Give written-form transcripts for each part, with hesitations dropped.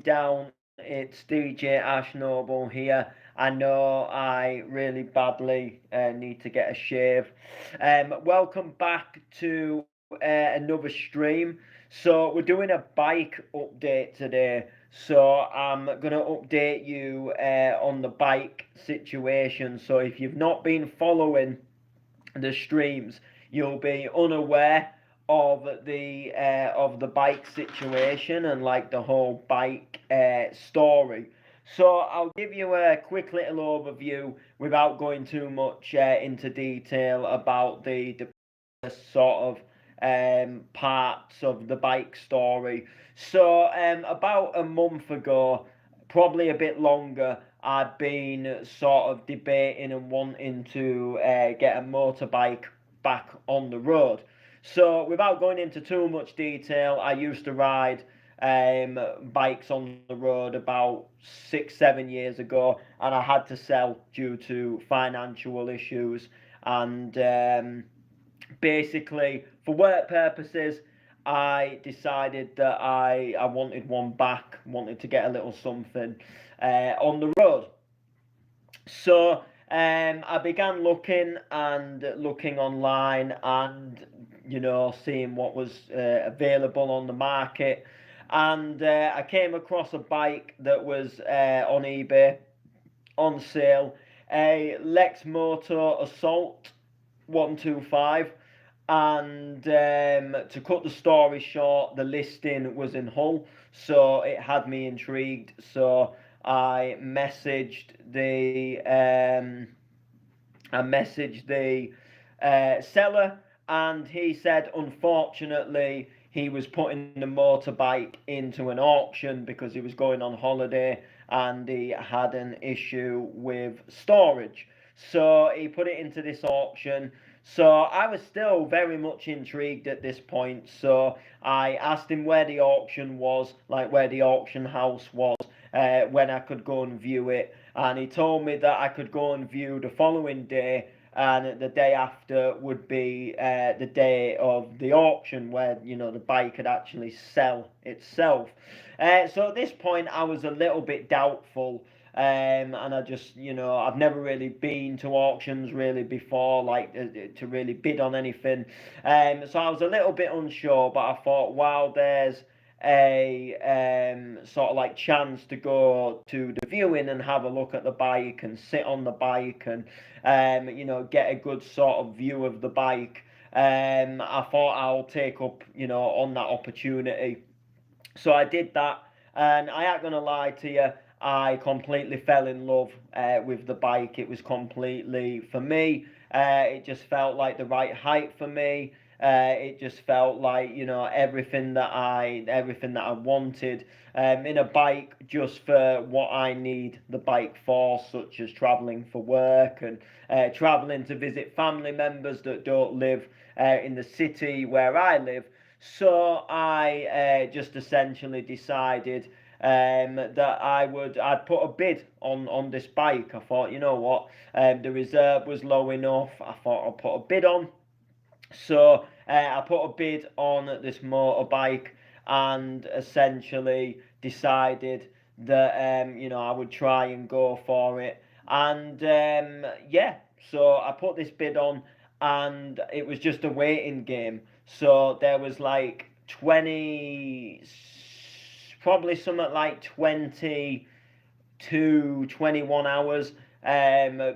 down? It's DJ Ash Noble here. I know I really badly need to get a shave. Welcome back to another stream. So, we're doing a bike update today. So, I'm going to update you on the bike situation. So, if you've not been following the streams, you'll be unaware of the bike situation and like the whole bike story. So I'll give you a quick little overview without going too much into detail about the sort of parts of the bike story. So about a month ago, probably a bit longer, I've been sort of debating and wanting to get a motorbike back on the road. So without going into too much detail, I used to ride bikes on the road about 6, 7 years ago, and I had to sell due to financial issues and basically for work purposes I decided that I wanted one back, wanted to get a little something on the road. So I began looking online and seeing what was available on the market, and I came across a bike that was on eBay on sale, a Lex Moto Assault 125. And to cut the story short, the listing was in Hull, so it had me intrigued. So I messaged the seller, and he said unfortunately he was putting the motorbike into an auction because he was going on holiday and he had an issue with storage. So he put it into this auction. So I was still very much intrigued at this point. So I asked him where the auction was, like where the auction house was, when I could go and view it. And he told me that I could go and view the following day, and the day after would be the day of the auction where the bike could actually sell itself. So at this point I was a little bit doubtful, and I just I've never really been to auctions really before, like to really bid on anything. So I was a little bit unsure, but I thought, wow, there's a sort of like chance to go to the viewing and have a look at the bike and sit on the bike and get a good sort of view of the bike. I thought I'll take up on that opportunity. So I did that, and I ain't gonna lie to you, I completely fell in love with the bike. It was completely for me. It just felt like the right height for me. It just felt like everything that I wanted in a bike, just for what I need the bike for, such as traveling for work and traveling to visit family members that don't live in the city where I live. So I just essentially decided that I'd put a bid on this bike. I thought, you know what, the reserve was low enough. I thought I'll put a bid on. So I put a bid on this motorbike and essentially decided that I would try and go for it. And yeah, so I put this bid on, and it was just a waiting game. So there was like 20, probably something like 20 to 21 hours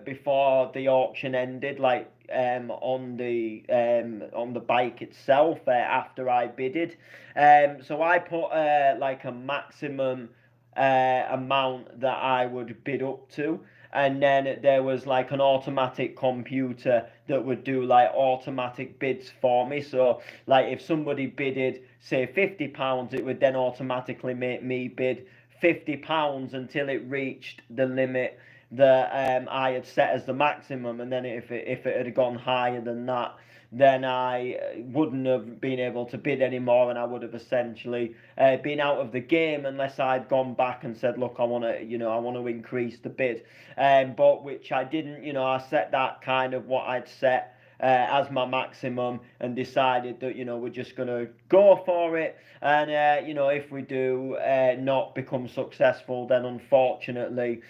before the auction ended, like on the bike itself, after I bidded. So I put like a maximum amount that I would bid up to, and then there was like an automatic computer that would do like automatic bids for me. So like if somebody bidded say £50, it would then automatically make me bid £50 until it reached the limit that I had set as the maximum, and then if it had gone higher than that, then I wouldn't have been able to bid anymore, and I would have essentially been out of the game unless I'd gone back and said, look, I want to increase the bid, but which I didn't. I set that kind of what I'd set as my maximum, and decided that, we're just going to go for it. And if we do not become successful, then unfortunately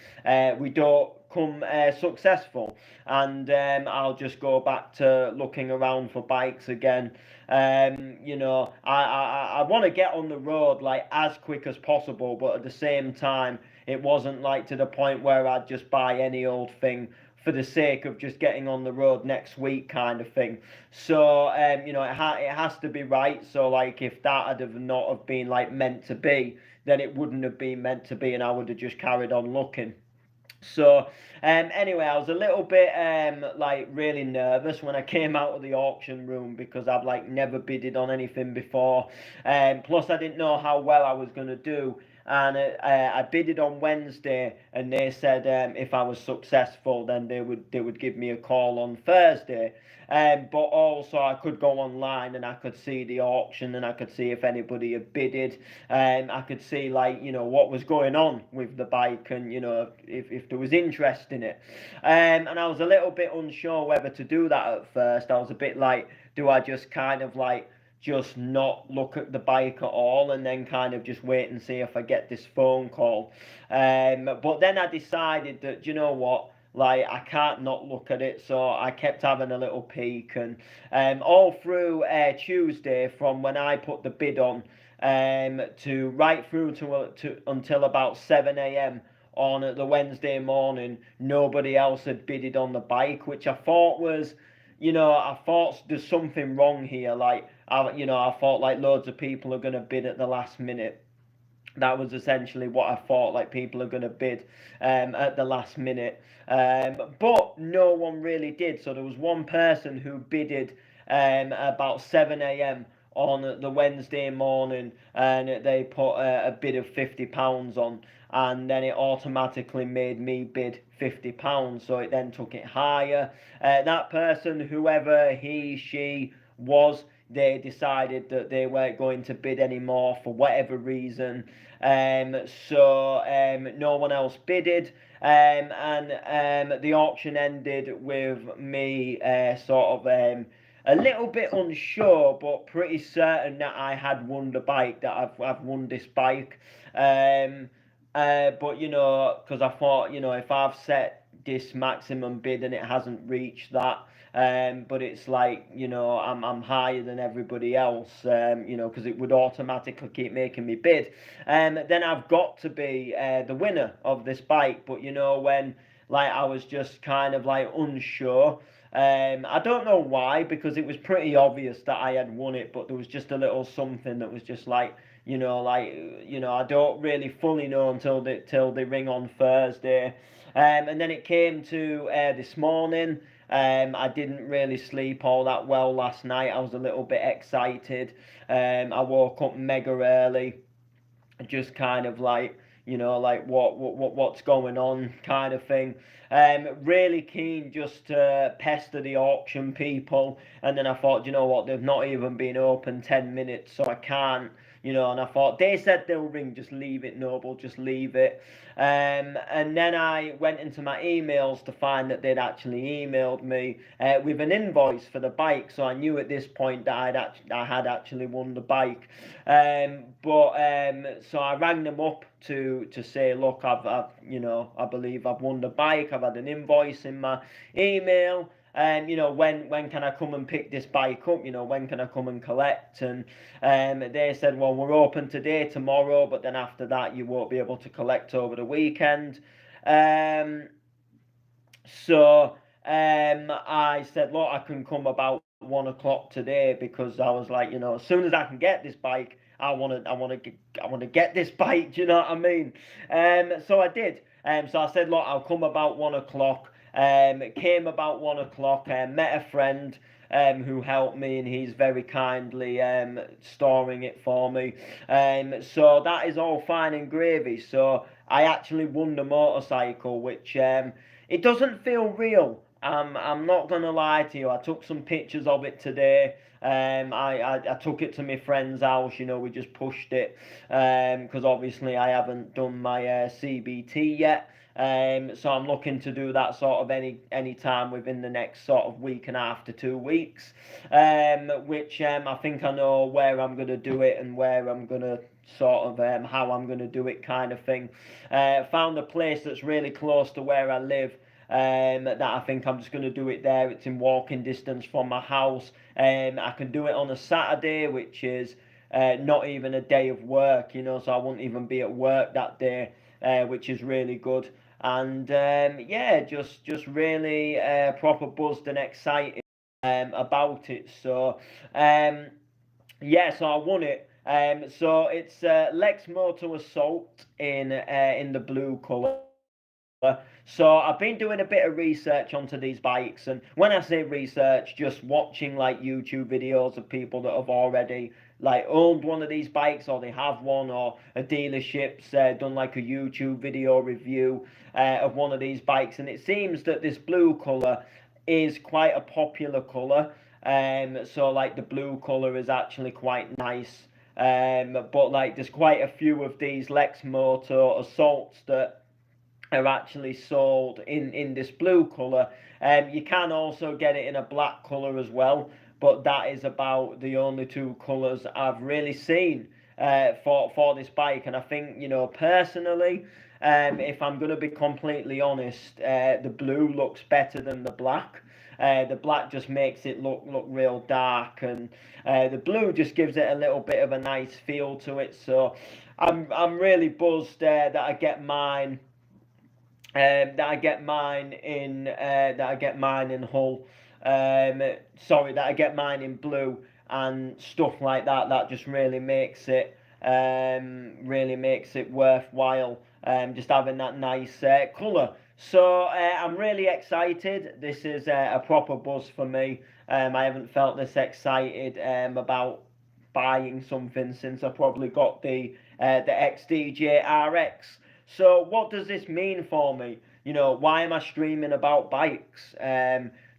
we don't come successful, and I'll just go back to looking around for bikes again. I want to get on the road like as quick as possible, but at the same time, it wasn't like to the point where I'd just buy any old thing for the sake of just getting on the road next week kind of thing. So it has to be right. So like if that had have not have been like meant to be, then it wouldn't have been meant to be, and I would have just carried on looking. So anyway, I was a little bit like really nervous when I came out of the auction room, because I've like never bidded on anything before. Plus I didn't know how well I was going to do, and I bidded on Wednesday, and they said if I was successful, then they would give me a call on Thursday. But also I could go online and I could see the auction, and I could see if anybody had bidded. I could see like what was going on with the bike, and if there was interest in it. And I was a little bit unsure whether to do that at first. I was a bit like, do I just kind of like just not look at the bike at all, and then kind of just wait and see if I get this phone call? But then I decided that, you know what, like I can't not look at it, so I kept having a little peek, and all through Tuesday, from when I put the bid on to right through to until about 7 a.m. on the Wednesday morning, nobody else had bidded on the bike, which I thought was, I thought there's something wrong here. Like I thought like loads of people are going to bid at the last minute. That was essentially what I thought, like people are going to bid at the last minute. But no one really did. So there was one person who bidded about 7 a.m. on the Wednesday morning, and they put a bid of £50 on, and then it automatically made me bid £50. So it then took it higher. That person, whoever she was, they decided that they weren't going to bid anymore for whatever reason. So no one else bidded. And the auction ended with me sort of a little bit unsure, but pretty certain that I had won the bike, that I've won this bike. But because I thought, if I've set this maximum bid and it hasn't reached that, but it's like, I'm higher than everybody else, because it would automatically keep making me bid. Then I've got to be the winner of this bike. But when like I was just kind of like unsure. I don't know why, because it was pretty obvious that I had won it, but there was just a little something that was just like, I don't really fully know until they ring on Thursday. And then it came to this morning. I didn't really sleep all that well last night. I was a little bit excited. I woke up mega early, just kind of like, like what's going on kind of thing. Really keen just to pester the auction people, and then I thought, what, they've not even been open 10 minutes, so I can't, and I thought, they said they'll ring, just leave it, Noble, just leave it. And then I went into my emails to find that they'd actually emailed me with an invoice for the bike, so I knew at this point that I had actually won the bike. So I rang them up to say, look, I've I believe I've won the bike. I've had an invoice in my email. When can I come and pick this bike up? When can I come and collect? And they said, well, we're open today, tomorrow, but then after that you won't be able to collect over the weekend. So I said, look, I can come about 1 o'clock today, because I was like, as soon as I can get this bike, I want to get this bike. Do you know what I mean? So I did. So I said, look, I'll come about 1 o'clock. Came about 1 o'clock. Met a friend who helped me, and he's very kindly storing it for me. So that is all fine and gravy. So I actually won the motorcycle, which it doesn't feel real I'm not gonna lie to you. I took some pictures of it today. I took it to my friend's house. You know, we just pushed it because obviously I haven't done my CBT yet. So I'm looking to do that sort of any time within the next sort of week and a half to 2 weeks. Which I think I know where I'm gonna do it and where I'm gonna sort of how I'm gonna do it kind of thing. Found a place that's really close to where I live. That I think I'm just going to do it there. It's in walking distance from my house. I can do it on a Saturday, which is not even a day of work, you know, so I won't even be at work that day, which is really good. And yeah, just really proper buzzed and excited about it. So yeah, so I won it. So it's Lex Moto Assault in the blue colour. So I've been doing a bit of research onto these bikes, and when I say research, just watching like YouTube videos of people that have already like owned one of these bikes, or they have one, or a dealership's done like a YouTube video review of one of these bikes, and it seems that this blue color is quite a popular color. So like the blue color is actually quite nice. But like there's quite a few of these Lex Moto Assaults that are actually sold in this blue colour. You can also get it in a black colour as well, but that is about the only two colours I've really seen for this bike. And I think, you know, personally, if I'm going to be completely honest, the blue looks better than the black. The black just makes it look real dark, and the blue just gives it a little bit of a nice feel to it. So I'm really buzzed that I get mine. That I get mine in Hull. Sorry, that I get mine in blue and stuff like that. That just really makes it worthwhile. Just having that nice colour. So I'm really excited. This is a proper buzz for me. I haven't felt this excited about buying something since I probably got the XDJ RX. So what does this mean for me? You know, why am I streaming about bikes?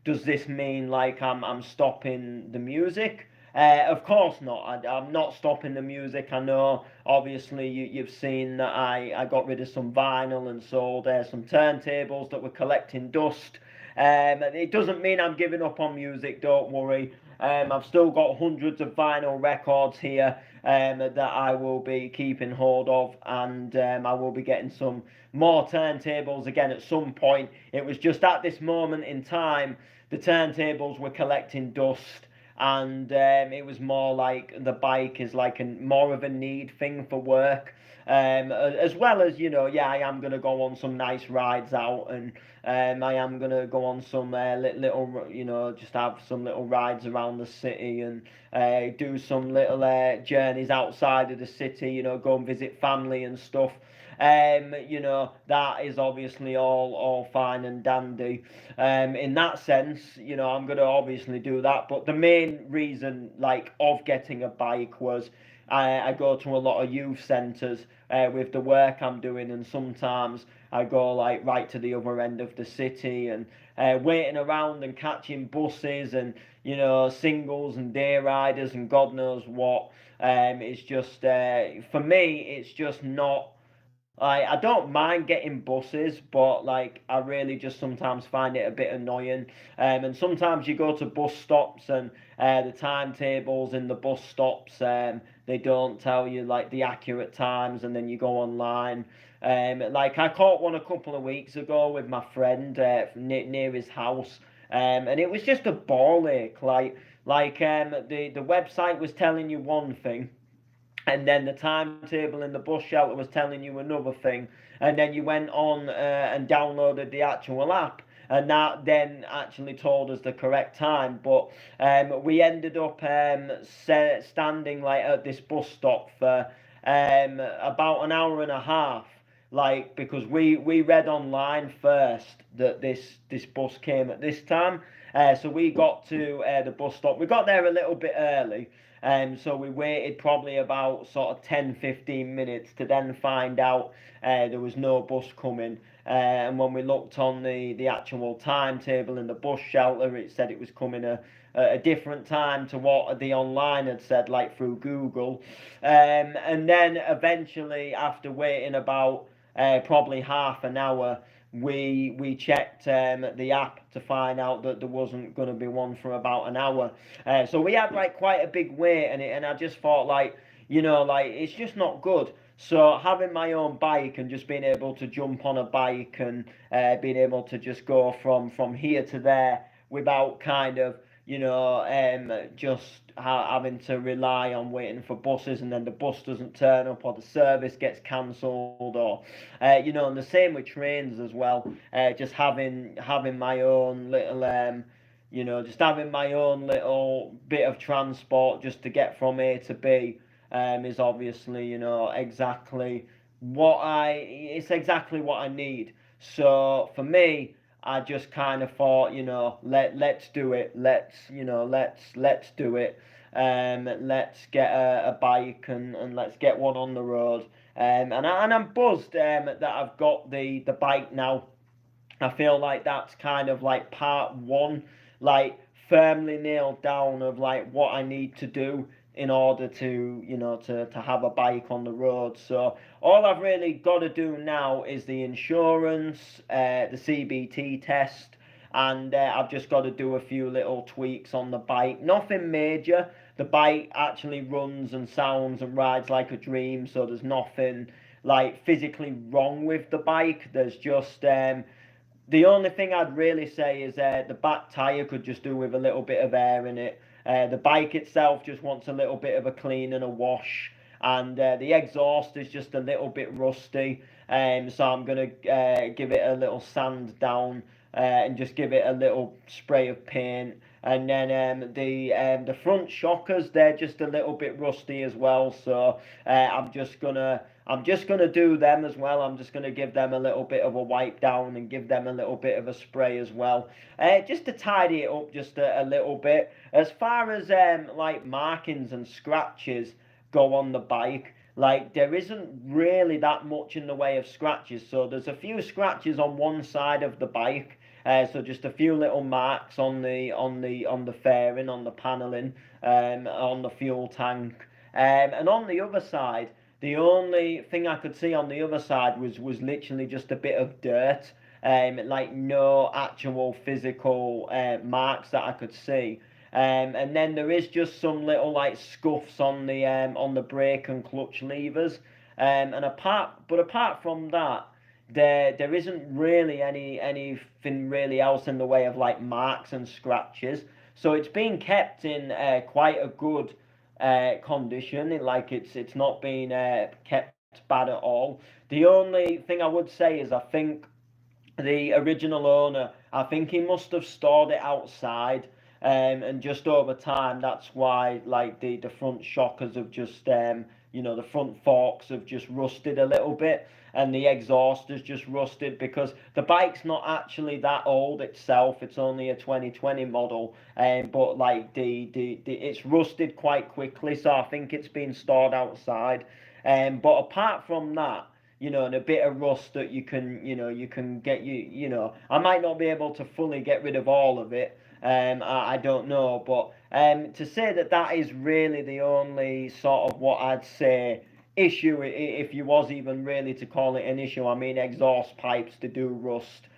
Does this mean like I'm stopping the music? Of course not. I'm not stopping the music. I know, obviously, you've seen that I got rid of some vinyl and sold some turntables that were collecting dust. It doesn't mean I'm giving up on music, don't worry. I've still got hundreds of vinyl records here that I will be keeping hold of, and I will be getting some more turntables again at some point. It was just at this moment in time, the turntables were collecting dust, and it was more like the bike is like more of a need thing for work. As well as, you know, yeah, I am going to go on some nice rides out, and I am going to go on some little, you know, just have some little rides around the city, and do some little journeys outside of the city, you know, go and visit family and stuff. You know, that is obviously all fine and dandy. In that sense, you know, I'm gonna obviously do that. But the main reason, like, of getting a bike was I go to a lot of youth centres with the work I'm doing, and sometimes I go like right to the other end of the city, and waiting around and catching buses, and you know, singles and day riders and God knows what. It's just for me, it's just not. I don't mind getting buses, but like I really just sometimes find it a bit annoying. And sometimes you go to bus stops, and the timetables in the bus stops, they don't tell you like the accurate times, and then you go online. Like I caught one a couple of weeks ago with my friend near his house, and it was just a ball ache. The website was telling you one thing, and then the timetable in the bus shelter was telling you another thing, and then you went on and downloaded the actual app, and that then actually told us the correct time. But we ended up standing like at this bus stop for about an hour and a half, like because we read online first that this bus came at this time. So we got to the bus stop. We got there a little bit early, So we waited probably about sort of 10-15 minutes to then find out there was no bus coming. And when we looked on the actual timetable in the bus shelter, it said it was coming a different time to what the online had said, like through Google. And then eventually, after waiting about probably half an hour, we checked the app to find out that there wasn't going to be one for about an hour. So we had like quite a big wait, and I just thought, like, like, it's just not good. So having my own bike and just being able to jump on a bike and being able to just go from here to there without kind of just having to rely on waiting for buses, and then the bus doesn't turn up, or the service gets cancelled, or and the same with trains as well. Just having my own little just having my own little bit of transport just to get from A to B is obviously it's exactly what I need. So for me, I just kind of thought, let's do it. Let's do it. Let's get a bike, and let's get one on the road. And I'm buzzed that I've got the bike now. I feel like that's kind of like part one, like firmly nailed down of like what I need to do in order to to have a bike on the road. So all I've really got to do now is the insurance, the CBT test, and I've just got to do a few little tweaks on the bike. Nothing major. The bike actually runs and sounds and rides like a dream, so there's nothing like physically wrong with the bike. There's just the only thing I'd really say is the back tyre could just do with a little bit of air in it. The bike itself just wants a little bit of a clean and a wash, and the exhaust is just a little bit rusty. So I'm gonna give it a little sand down and just give it a little spray of paint. And then the front shockers, they're just a little bit rusty as well. So I'm just gonna do them as well. I'm just gonna give them a little bit of a wipe down and give them a little bit of a spray as well, just to tidy it up just a little bit. As far as like markings and scratches go on the bike, like there isn't really that much in the way of scratches. So there's a few scratches on one side of the bike. So just a few little marks on the fairing, on the paneling, on the fuel tank, and on the other side, the only thing I could see on the other side was literally just a bit of dirt, like no actual physical marks that I could see. And then there is just some little like scuffs on the brake and clutch levers. And apart from that, there isn't really anything really else in the way of like marks and scratches. So it's been kept in quite a good condition. It's not been kept bad at all. The only thing I would say is I think the original owner, I think he must have stored it outside, and just over time, that's why like the front shockers have just the front forks have just rusted a little bit, and the exhaust has just rusted because the bike's not actually that old itself. It's only a 2020 model, but like the it's rusted quite quickly, so I think it's been stored outside. But apart from that, and a bit of rust that you can get I might not be able to fully get rid of all of it. I don't know, but to say that is really the only sort of what I'd say issue, if you was even really to call it an issue. I mean, exhaust pipes, they do rust,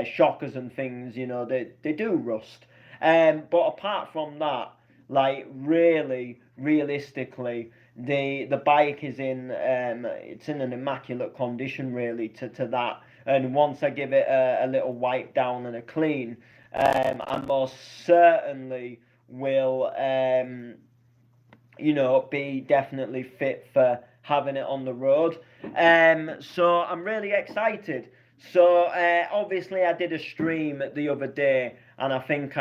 shockers and things, they do rust. But apart from that, like really, realistically, the bike is in it's in an immaculate condition really to that. And once I give it a little wipe down and a clean, I most certainly will be definitely fit for having it on the road. So I'm really excited. So obviously I did a stream the other day, and I think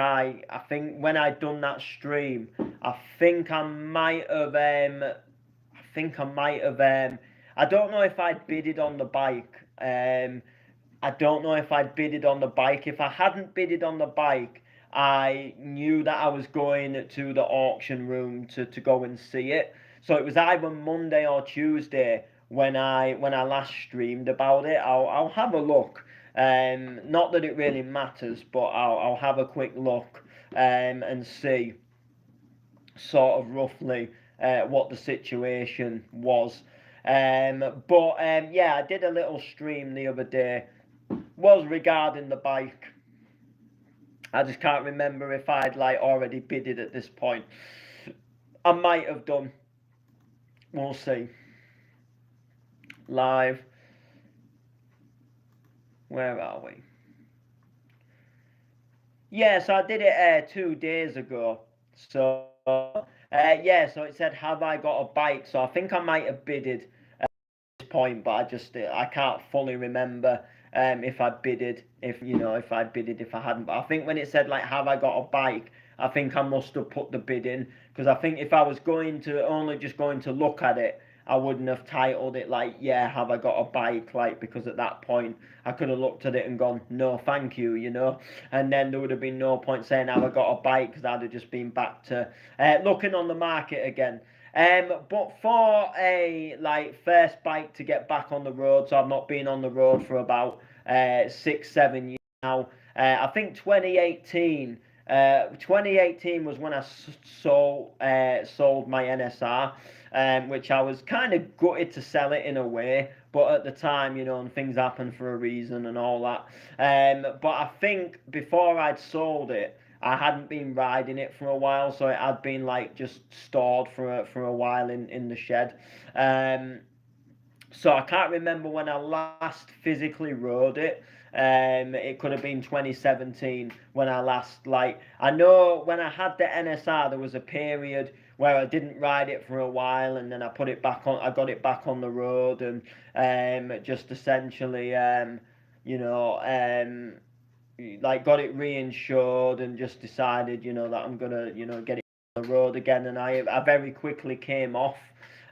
when I done that stream, I think I might have I don't know if I'd bidded on the bike. I don't know if I'd bidded on the bike. If I hadn't bidded on the bike, I knew that I was going to the auction room to go and see it. So it was either Monday or Tuesday when I last streamed about it. I'll have a look. Not that it really matters, but I'll have a quick look and see sort of roughly what the situation was. Yeah, I did a little stream the other day. Was regarding the bike. I just can't remember if I'd like already bidded at this point. I might have done. We'll see. Live. Where are we? Yeah, so I did it 2 days ago. So yeah, so it said, have I got a bike? So I think I might have bidded at this point, but I can't fully remember if I bidded, if I bidded, if I hadn't. But I think when it said like, have I got a bike? I think I must have put the bid in, because I think if I was only just going to look at it, I wouldn't have titled it like, yeah, have I got a bike? Like, because at that point I could have looked at it and gone, no, thank you, and then there would have been no point saying, have I got a bike? Because I'd have just been back to looking on the market again. But for a first bike to get back on the road, so I've not been on the road for about 6-7 years now. I think 2018 was when I sold my NSR, which I was kind of gutted to sell it in a way, but at the time, and things happen for a reason and all that. But I think before I'd sold it, I hadn't been riding it for a while, so it had been just stored for a while in the shed. So I can't remember when I last physically rode it. It could have been 2017 when I last I know when I had the NSR, there was a period where I didn't ride it for a while, and then I got it back on the road, and just essentially got it reinsured, and just decided that I'm gonna get it on the road again, and I very quickly came off.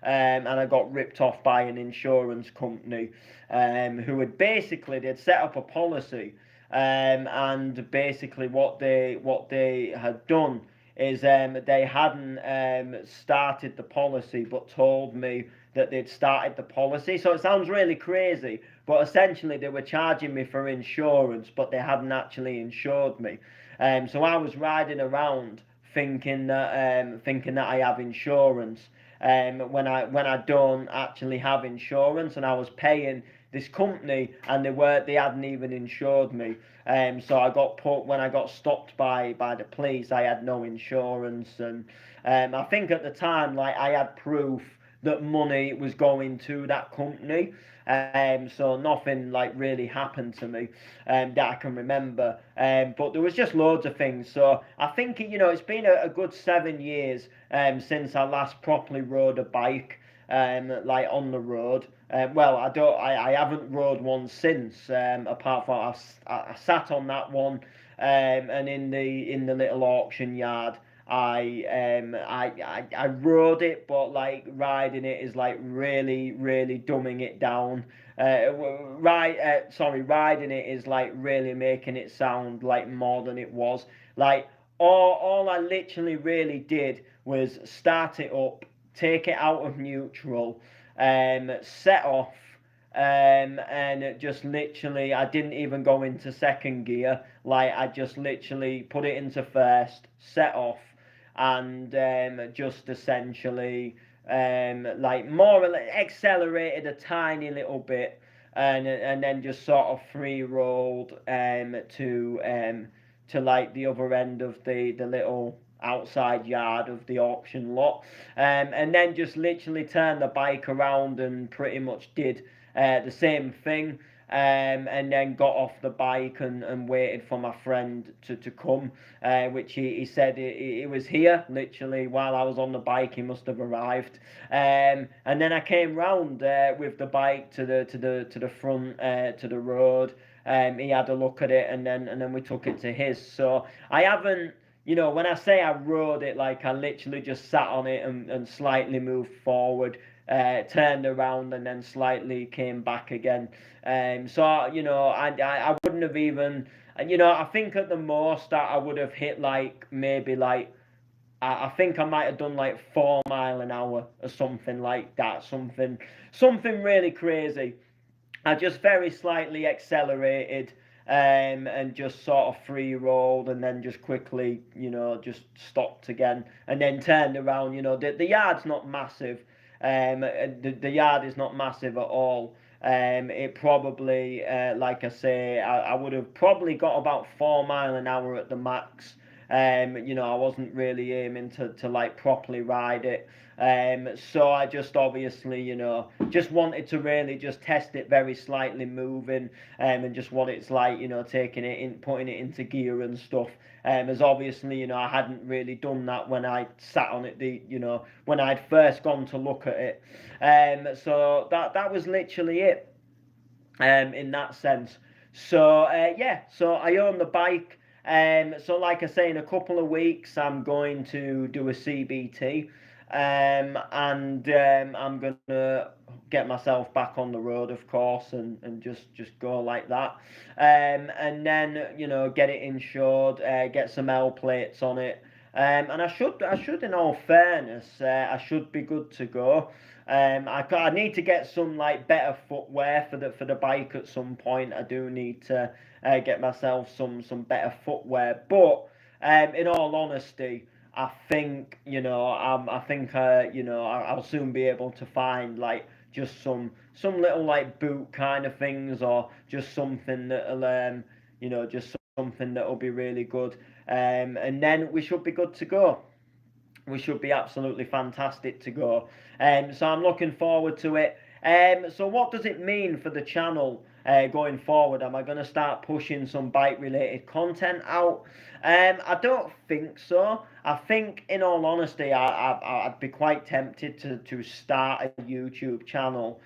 And I got ripped off by an insurance company who they'd set up a policy, and basically what they had done is they hadn't started the policy, but told me that they'd started the policy. So it sounds really crazy, but essentially they were charging me for insurance, but they hadn't actually insured me. So I was riding around thinking that I have insurance. When I don't actually have insurance, and I was paying this company, and they hadn't even insured me. So when I got stopped by the police, I had no insurance, and I think at the time I had proof that money was going to that company. So nothing really happened to me that I can remember. But there was just loads of things. So I think it's been a good 7 years since I last properly rode a bike on the road. Well, I haven't rode one since. Apart from I sat on that one, and in the little auction yard. I rode it, but riding it is really dumbing it down. Riding it is really making it sound more than it was. All I literally really did was start it up, take it out of neutral, set off, and just literally, I didn't even go into second gear. I just literally put it into first, set off, and just essentially more or less accelerated a tiny little bit, and then just sort of free rolled to the other end of the little outside yard of the auction lot, and then just literally turned the bike around and pretty much did the same thing, and then got off the bike and waited for my friend to come, which he said he was here literally while I was on the bike. He must have arrived, and then I came round with the bike to the front to the road. He had a look at it, and then we took it to his. So I haven't. When I say I rode it, I literally just sat on it and slightly moved forward. turned around and then slightly came back again. So you know, I wouldn't have even, you know, I think at the most I would have hit like maybe like I think I might have done like 4 mile an hour or something like that, something really crazy. I just very slightly accelerated, and just sort of free rolled and then just quickly, you know, just stopped again and then turned around. You know, the yard's not massive. The yard is not massive at all. It probably, like I say, I would have probably got about 4 mile an hour at the max. You know, I wasn't really aiming to like properly ride it. So I just obviously, you know, just wanted to really just test it very slightly moving, and just what it's like, you know, taking it in, putting it into gear and stuff. As obviously, you know, I hadn't really done that when I sat on it, you know, when I'd first gone to look at it. So that was literally it, in that sense. So yeah, so I own the bike. So like I say, in a couple of weeks, I'm going to do a CBT, and I'm gonna get myself back on the road, of course, and just go like that, and then you know get it insured, get some L plates on it, and I should in all fairness, I should be good to go. I need to get some like better footwear for the bike at some point. I do need to get myself some better footwear. But in all honesty, I think you know I think you know I'll soon be able to find like just some little like boot kind of things, or just something that'll you know just something that'll be really good. And then we should be good to go. We should be absolutely fantastic to go. So I'm looking forward to it. So what does it mean for the channel going forward? Am I going to start pushing some bike related content out? I don't think so. I think, in all honesty, I'd be quite tempted to start a YouTube channel,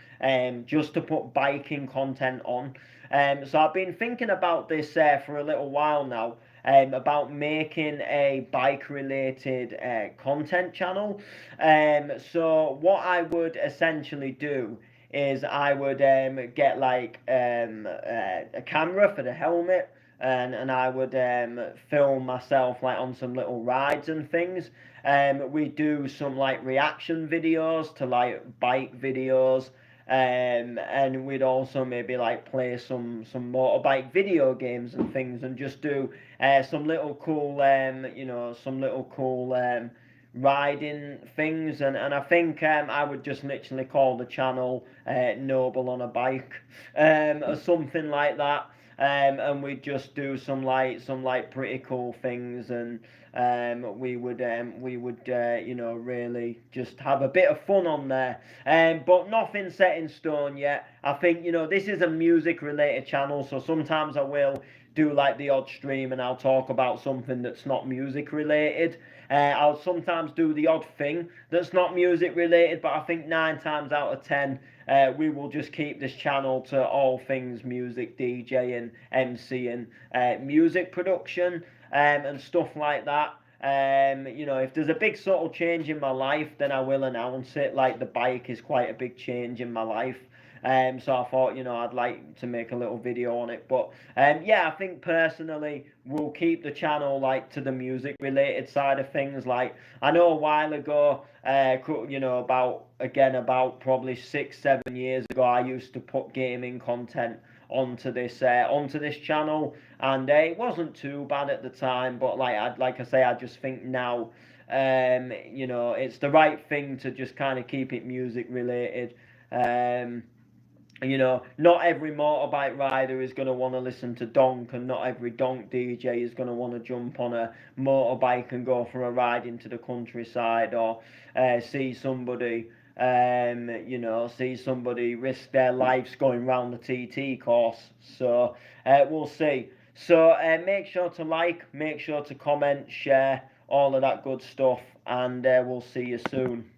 just to put biking content on. So I've been thinking about this for a little while now, about making a bike related content channel. So what I would essentially do is I would get like a camera for the helmet, and I would film myself like on some little rides and things. We do some like reaction videos to like bike videos, and we'd also maybe like play some motorbike video games and things, and just do some little cool you know some little cool riding things, and I think I would just literally call the channel Noble on a Bike, or something like that. And we'd just do some like pretty cool things, and we would you know really just have a bit of fun on there. But nothing set in stone yet. I think you know this is a music related channel, so sometimes I will do like the odd stream and I'll talk about something that's not music related. I'll sometimes do the odd thing that's not music related, but I think 9 times out of 10, we will just keep this channel to all things music, DJing, MCing, music production, and stuff like that. You know, if there's a big sort of change in my life, then I will announce it. Like the bike is quite a big change in my life. So I thought, you know, I'd like to make a little video on it. But yeah, I think personally we'll keep the channel like to the music related side of things. Like I know a while ago, you know, about probably 6-7 years ago, I used to put gaming content onto this channel, and it wasn't too bad at the time. But like I say, I just think now, you know, it's the right thing to just kind of keep it music related. You know, not every motorbike rider is going to want to listen to donk, and not every donk DJ is going to want to jump on a motorbike and go for a ride into the countryside, or see somebody you know, see somebody risk their lives going round the TT course. So we'll see. So make sure to like, make sure to comment, share, all of that good stuff, and we'll see you soon.